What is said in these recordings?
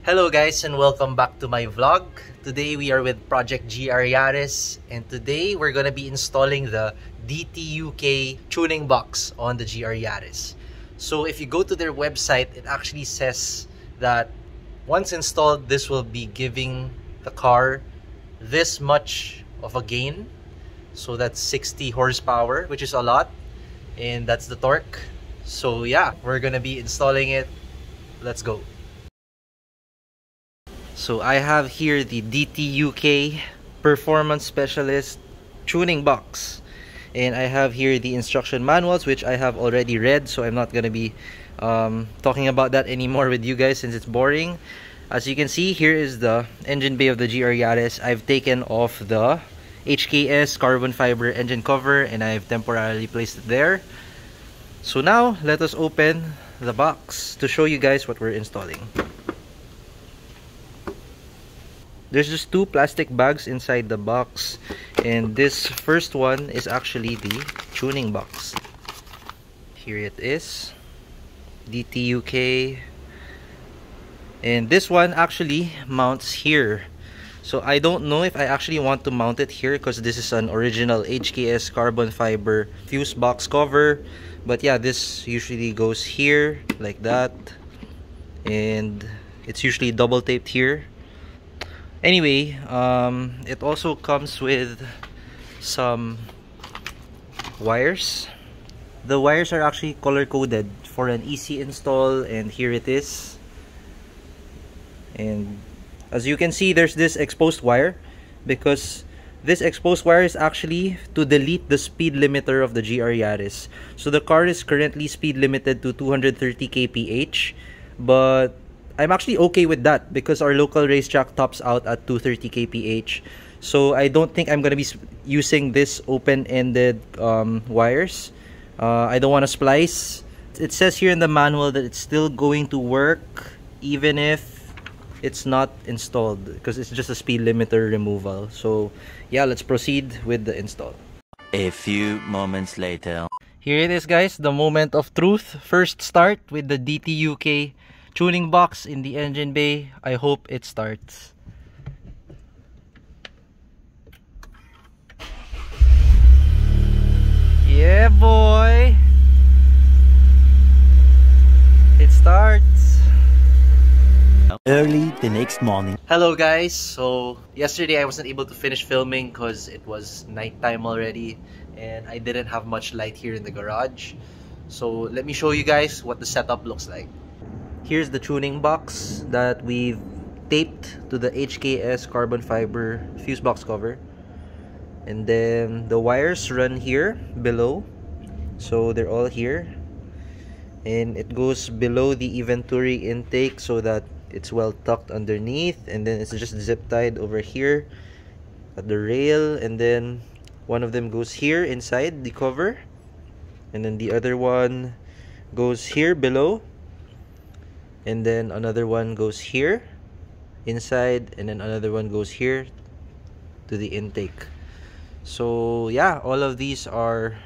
Hello guys and welcome back to my vlog. Today we are with Project GR Yaris and today we're gonna be installing the DTUK tuning box on the GR Yaris. So if you go to their website, it actually says that once installed, this will be giving the car this much of a gain. So that's 60 horsepower, which is a lot, and that's the torque. So yeah, we're gonna be installing it. Let's go. So I have here the DTUK Performance Specialist tuning box, and I have here the instruction manuals, which I have already read, so I'm not gonna be talking about that anymore with you guys since it's boring. As you can see, here is the engine bay of the GR Yaris. I've taken off the HKS carbon fiber engine cover and I've temporarily placed it there. So now let us open the box to show you guys what we're installing. There's just two plastic bags inside the box, and this first one is actually the tuning box. Here it is, DTUK, and this one actually mounts here. So I don't know if I actually want to mount it here because this is an original HKS carbon fiber fuse box cover, but yeah, this usually goes here like that, and it's usually double taped here. Anyway, it also comes with some wires. The wires are actually color coded for an easy install, and here it is. And as you can see, there's this exposed wire because this exposed wire is actually to delete the speed limiter of the GR Yaris. So the car is currently speed limited to 230 kph, but I'm actually okay with that because our local racetrack tops out at 230 kph. So I don't think I'm going to be using this open-ended wires. I don't want to splice. It says here in the manual that it's still going to work even if it's not installed because it's just a speed limiter removal. So yeah, let's proceed with the install. A few moments later. Here it is, guys, the moment of truth. First start with the DTUK tuning box in the engine bay. I hope it starts. Yeah, boy. It starts. Early the next morning. Hello guys. So yesterday I wasn't able to finish filming because it was nighttime already and I didn't have much light here in the garage. So let me show you guys what the setup looks like. Here's the tuning box that we've taped to the HKS carbon fiber fuse box cover, and then the wires run here below, so they're all here, and it goes below the Venturi intake so that it's well tucked underneath, and then it's just zip tied over here at the rail, and then one of them goes here inside the cover, and then the other one goes here below, and then another one goes here inside, and then another one goes here to the intake. So yeah, all of these are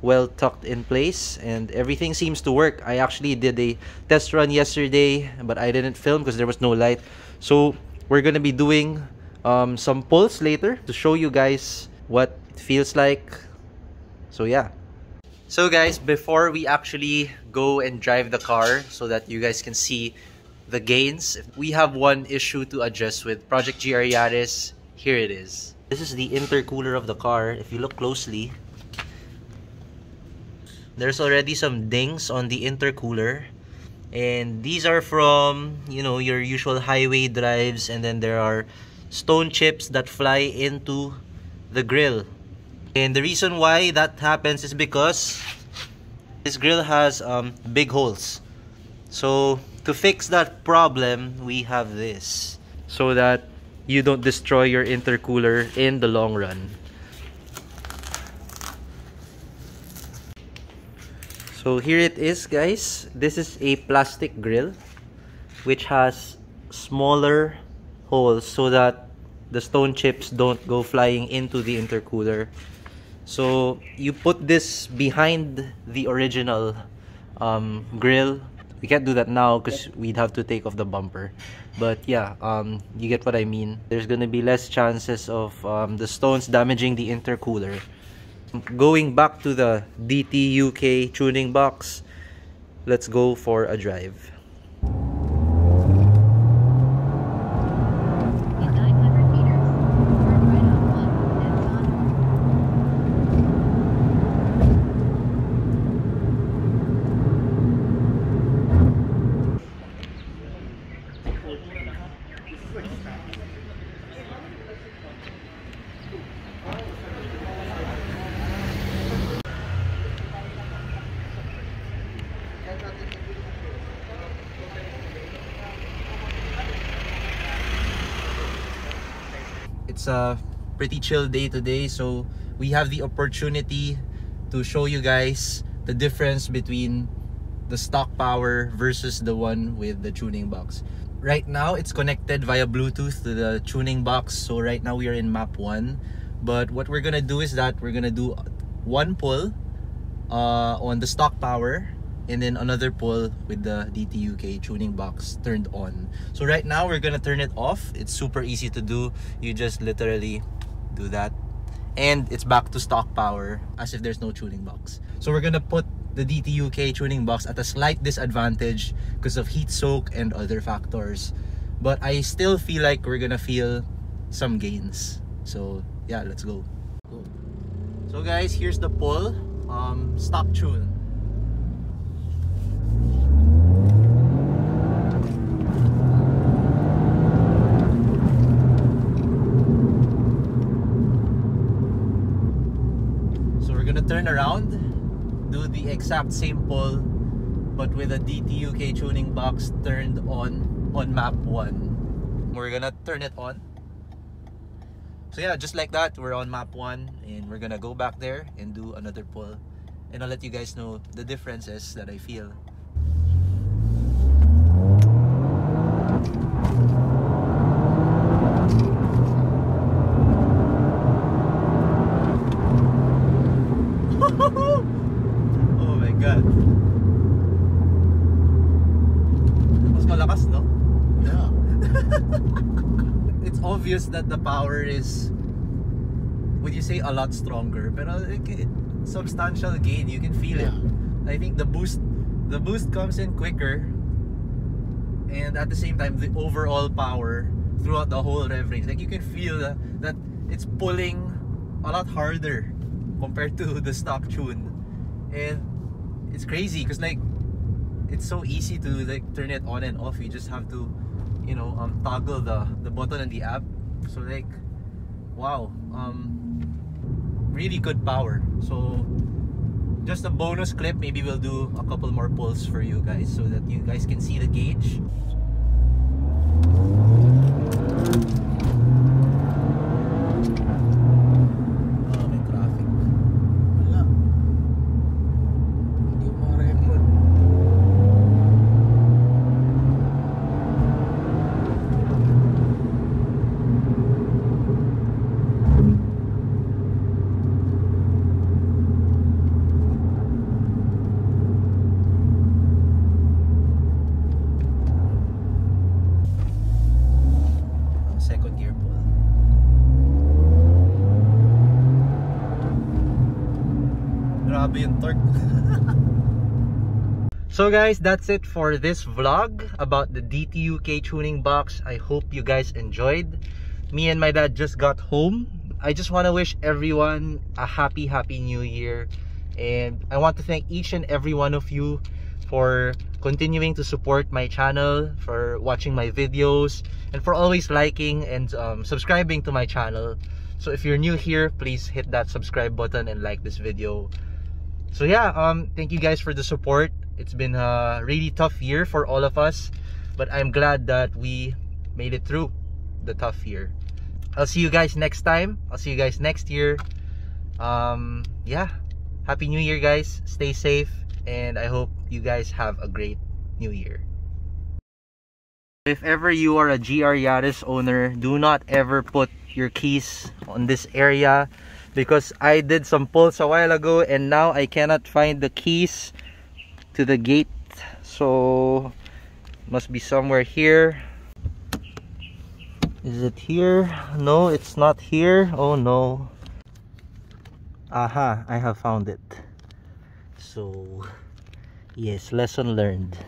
well tucked in place and everything seems to work. I actually did a test run yesterday, but I didn't film because there was no light. So we're gonna be doing some pulls later to show you guys what it feels like. So yeah. So guys, before we actually go and drive the car so that you guys can see the gains, we have one issue to address with Project GR Yaris. Here it is. This is the intercooler of the car. If you look closely, there's already some dings on the intercooler, and these are from, you know, your usual highway drives, and then there are stone chips that fly into the grill. And the reason why that happens is because this grill has big holes. So to fix that problem, we have this so that you don't destroy your intercooler in the long run. So here it is, guys. This is a plastic grill which has smaller holes so that the stone chips don't go flying into the intercooler. So you put this behind the original grill. We can't do that now because we'd have to take off the bumper. But yeah, you get what I mean. There's gonna be less chances of the stones damaging the intercooler. Going back to the DTUK tuning box, let's go for a drive. It's a pretty chill day today, so we have the opportunity to show you guys the difference between the stock power versus the one with the tuning box. Right now it's connected via Bluetooth to the tuning box, so right now we are in map 1. But what we're gonna do is that we're gonna do one pull on the stock power and then another pull with the DTUK tuning box turned on. So right now we're gonna turn it off. It's super easy to do. You just literally do that and it's back to stock power as if there's no tuning box. So we're gonna put the DTUK tuning box at a slight disadvantage because of heat soak and other factors, but I still feel like we're gonna feel some gains. So yeah, let's go. So guys, here's the pull. Stock tune. Turn around, do the exact same pull but with a DTUK tuning box turned on map 1. We're gonna turn it on. So yeah, just like that, we're on map 1 and we're gonna go back there and do another pull, and I'll let you guys know the differences that I feel. Oh my god. Mas malakas, no? Yeah. It's obvious that the power is, would you say, a lot stronger, pero substantial gain, you can feel it. I think the boost comes in quicker, and at the same time the overall power throughout the whole rev range, like you can feel that it's pulling a lot harder compared to the stock tune. And it's crazy because like it's so easy to like turn it on and off. You just have to, you know, toggle the button in the app. So like, wow, really good power. So just a bonus clip, maybe we'll do a couple more pulls for you guys so that you guys can see the gauge. So guys, that's it for this vlog about the DTUK tuning box. I hope you guys enjoyed. Me and my dad just got home. I just want to wish everyone a happy new year, and I want to thank each and every one of you for continuing to support my channel, for watching my videos, and for always liking and subscribing to my channel. So if you're new here, please hit that subscribe button and like this video. So yeah, thank you guys for the support. It's been a really tough year for all of us, but I'm glad that we made it through the tough year. I'll see you guys next time. I'll see you guys next year. Yeah, happy new year guys. Stay safe, and I hope you guys have a great new year. If ever you are a GR Yaris owner, do not ever put your keys on this area, because I did some pulls a while ago and now I cannot find the keys to the gate. So must be somewhere here. Is it here? No, it's not here. Oh no. Aha, I have found it. So yes, lesson learned.